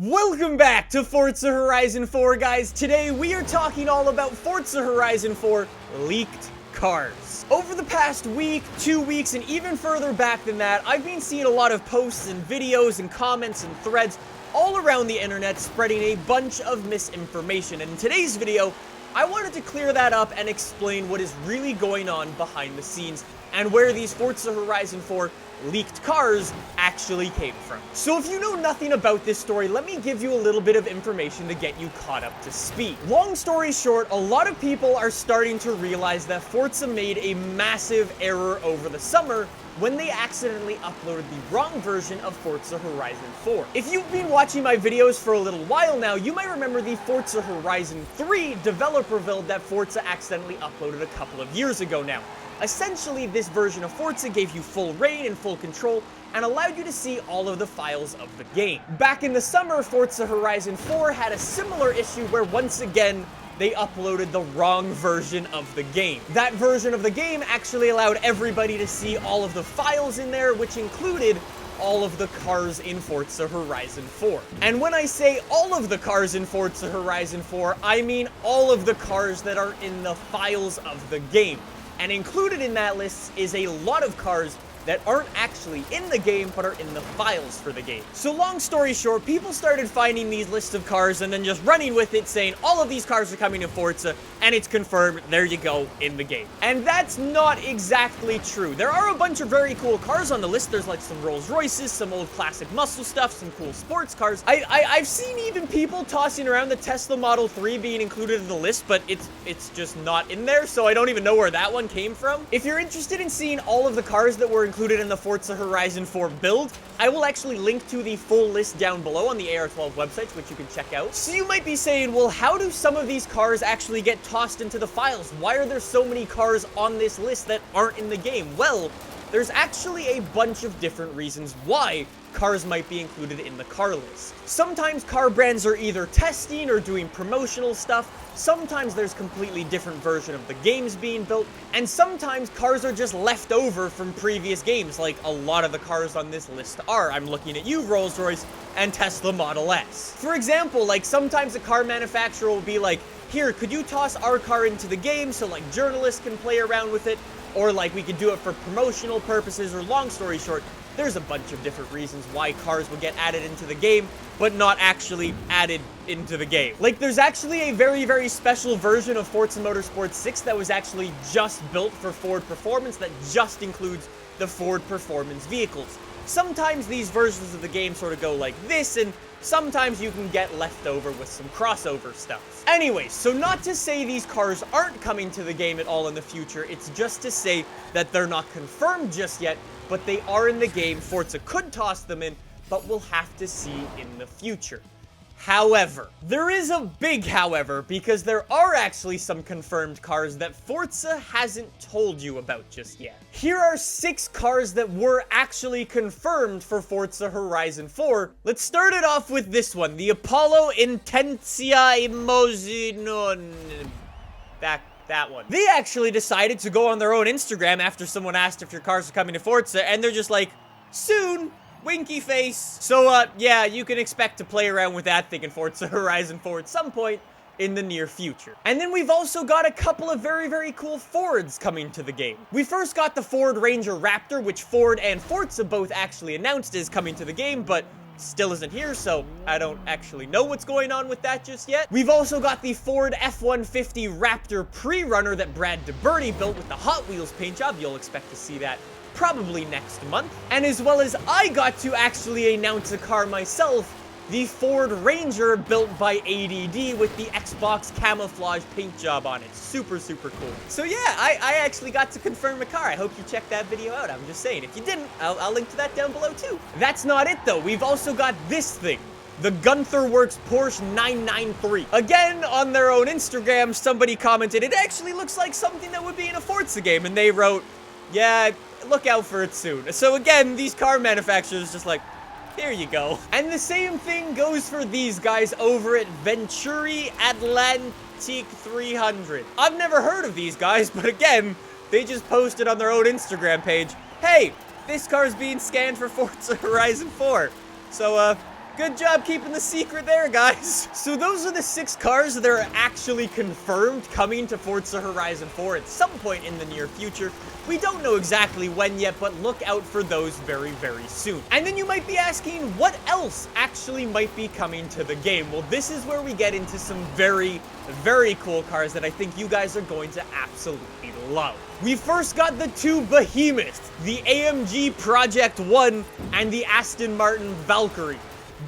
Welcome back to Forza Horizon 4, guys. Today we are talking all about Forza Horizon 4 leaked cars. Over the past week, 2 weeks, and even further back than that, I've been seeing a lot of posts and videos and comments and threads all around the internet spreading a bunch of misinformation. And in today's video, I wanted to clear that up and explain what is really going on behind the scenes and where these Forza Horizon 4 leaked cars actually came from. So if you know nothing about this story, let me give you a little bit of information to get you caught up to speed. Long story short, a lot of people are starting to realize that Forza made a massive error over the summer when they accidentally uploaded the wrong version of Forza Horizon 4. If you've been watching my videos for a little while now, you might remember the Forza Horizon 3 developer build that Forza accidentally uploaded a couple of years ago now. Essentially, this version of Forza gave you full reign and full control and allowed you to see all of the files of the game. Back in the summer, Forza Horizon 4 had a similar issue where once again, they uploaded the wrong version of the game. That version of the game actually allowed everybody to see all of the files in there, which included all of the cars in Forza Horizon 4. And when I say all of the cars in Forza Horizon 4, I mean all of the cars that are in the files of the game. And included in that list is a lot of cars that aren't actually in the game, but are in the files for the game. So long story short, people started finding these lists of cars and then just running with it, saying all of these cars are coming to Forza, and it's confirmed, there you go, in the game. And that's not exactly true. There are a bunch of very cool cars on the list. There's like some Rolls Royces, some old classic muscle stuff, some cool sports cars. I've seen even people tossing around the Tesla Model 3 being included in the list, but it's just not in there, so I don't even know where that one came from. If you're interested in seeing all of the cars that were included in the Forza Horizon 4 build, I will actually link to the full list down below on the AR12 websites, which you can check out. So you might be saying, well, how do some of these cars actually get tossed into the files? Why are there so many cars on this list that aren't in the game? Well, there's actually a bunch of different reasons why cars might be included in the car list. Sometimes car brands are either testing or doing promotional stuff, sometimes there's completely different version of the games being built, and sometimes cars are just left over from previous games, like a lot of the cars on this list are. I'm looking at you, Rolls-Royce and Tesla Model S. For example, like sometimes a car manufacturer will be like, here, could you toss our car into the game so like journalists can play around with it, or like we could do it for promotional purposes, or long story short, there's a bunch of different reasons why cars would get added into the game, but not actually added into the game. Like, there's actually a very, very special version of Forza Motorsport 6 that was actually just built for Ford Performance that just includes the Ford Performance vehicles. Sometimes these versions of the game sort of go like this, and sometimes you can get left over with some crossover stuff. Anyways, so not to say these cars aren't coming to the game at all in the future, it's just to say that they're not confirmed just yet, but they are in the game. Forza could toss them in, but we'll have to see in the future. However, there is a big however, because there are actually some confirmed cars that Forza hasn't told you about just yet. Here are 6 cars that were actually confirmed for Forza Horizon 4. Let's start it off with this one, the Apollo Intensia Emozinon. That one. They actually decided to go on their own Instagram after someone asked if your cars are coming to Forza, and they're just like, soon. Winky face. So, yeah, you can expect to play around with that thing in Forza Horizon 4 at some point in the near future. And then we've also got a couple of very, very cool Fords coming to the game. We first got the Ford Ranger Raptor, which Ford and Forza both actually announced is coming to the game, but still isn't here, so I don't actually know what's going on with that just yet. We've also got the Ford F-150 Raptor Prerunner that Brad DeBerti built with the Hot Wheels paint job. You'll expect to see that probably next month. And as well as I got to actually announce a car myself, the Ford Ranger built by ADD with the Xbox camouflage paint job on it. Super, super cool. So yeah, I actually got to confirm a car. I hope you checked that video out. I'm just saying, if you didn't, I'll link to that down below too. That's not it though. We've also got this thing, the Gunther Works Porsche 993. Again, on their own Instagram, somebody commented, it actually looks like something that would be in a Forza game, and they wrote, yeah, look out for it soon. So again, these car manufacturers just like, here you go. And the same thing goes for these guys over at Venturi Atlantic 300. I've never heard of these guys, but again, they just posted on their own Instagram page, hey, this car's being scanned for Forza Horizon 4. So, Good job keeping the secret there, guys. So those are the 6 cars that are actually confirmed coming to Forza Horizon 4 at some point in the near future. We don't know exactly when yet, but look out for those very, very soon. And then you might be asking, what else actually might be coming to the game? Well, this is where we get into some very, very cool cars that I think you guys are going to absolutely love. We first got the 2 behemoths, the AMG Project 1 and the Aston Martin Valkyrie.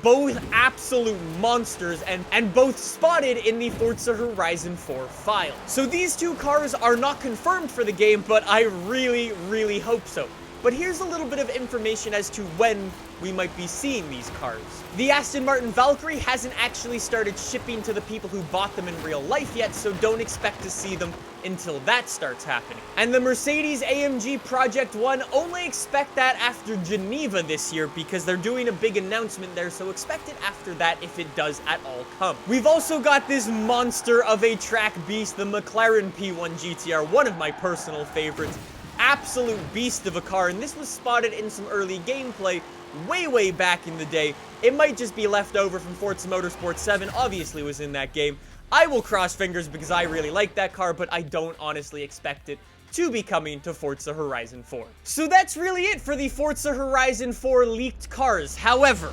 Both absolute monsters and both spotted in the Forza Horizon 4 file. So these 2 cars are not confirmed for the game, but I really, really hope so. But here's a little bit of information as to when we might be seeing these cars. The Aston Martin Valkyrie hasn't actually started shipping to the people who bought them in real life yet, so don't expect to see them until that starts happening. And the Mercedes AMG Project 1, only expect that after Geneva this year because they're doing a big announcement there, so expect it after that if it does at all come. We've also got this monster of a track beast, the McLaren P1 GTR, one of my personal favorites. Absolute beast of a car, and this was spotted in some early gameplay way back in the day. It might just be left over from Forza Motorsport 7, obviously was in that game. I will cross fingers because I really like that car, but I don't honestly expect it to be coming to Forza Horizon 4. So that's really it for the Forza Horizon 4 leaked cars. However,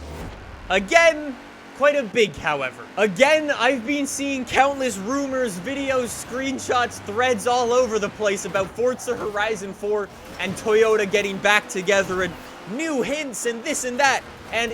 again, quite a big however. Again, I've been seeing countless rumors, videos, screenshots, threads all over the place about Forza Horizon 4 and Toyota getting back together and new hints and this and that, and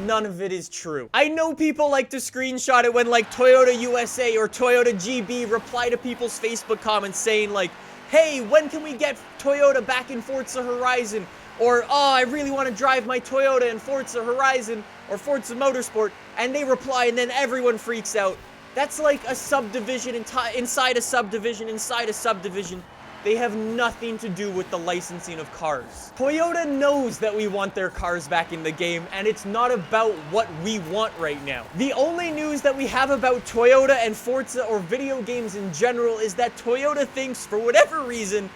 none of it is true. I know people like to screenshot it when like Toyota USA or Toyota GB reply to people's Facebook comments saying like, hey, when can we get Toyota back in Forza Horizon? Or, oh, I really want to drive my Toyota in Forza Horizon or Forza Motorsport, and they reply and then everyone freaks out. That's like a subdivision inside a subdivision inside a subdivision. They have nothing to do with the licensing of cars. Toyota knows that we want their cars back in the game, and it's not about what we want right now. The only news that we have about Toyota and Forza or video games in general is that Toyota thinks, for whatever reason,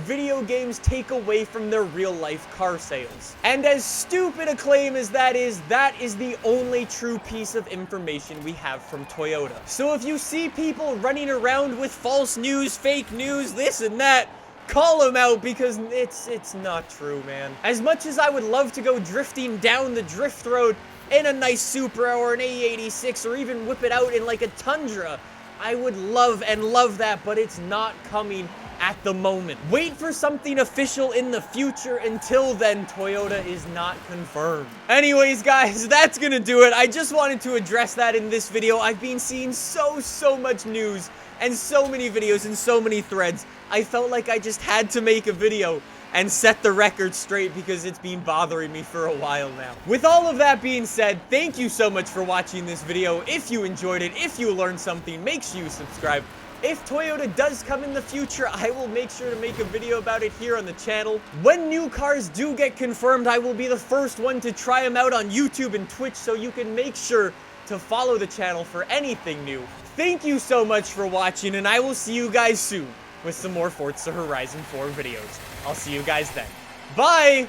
video games take away from their real-life car sales. And as stupid a claim as that is the only true piece of information we have from Toyota. So if you see people running around with false news, fake news, this and that, call them out because it's not true, man. As much as I would love to go drifting down the drift road in a nice Supra or an A86 or even whip it out in like a Tundra, I would love that, but it's not coming at the moment. Wait for something official in the future. Until then, Toyota is not confirmed. Anyways, guys, that's gonna do it. I just wanted to address that in this video. I've been seeing so much news and so many videos and so many threads. I felt like I just had to make a video and set the record straight because it's been bothering me for a while now. With all of that being said, thank you so much for watching this video. If you enjoyed it, if you learned something, make sure you subscribe. If Toyota does come in the future, I will make sure to make a video about it here on the channel. When new cars do get confirmed, I will be the first one to try them out on YouTube and Twitch, so you can make sure to follow the channel for anything new. Thank you so much for watching, and I will see you guys soon with some more Forza Horizon 4 videos. I'll see you guys then. Bye!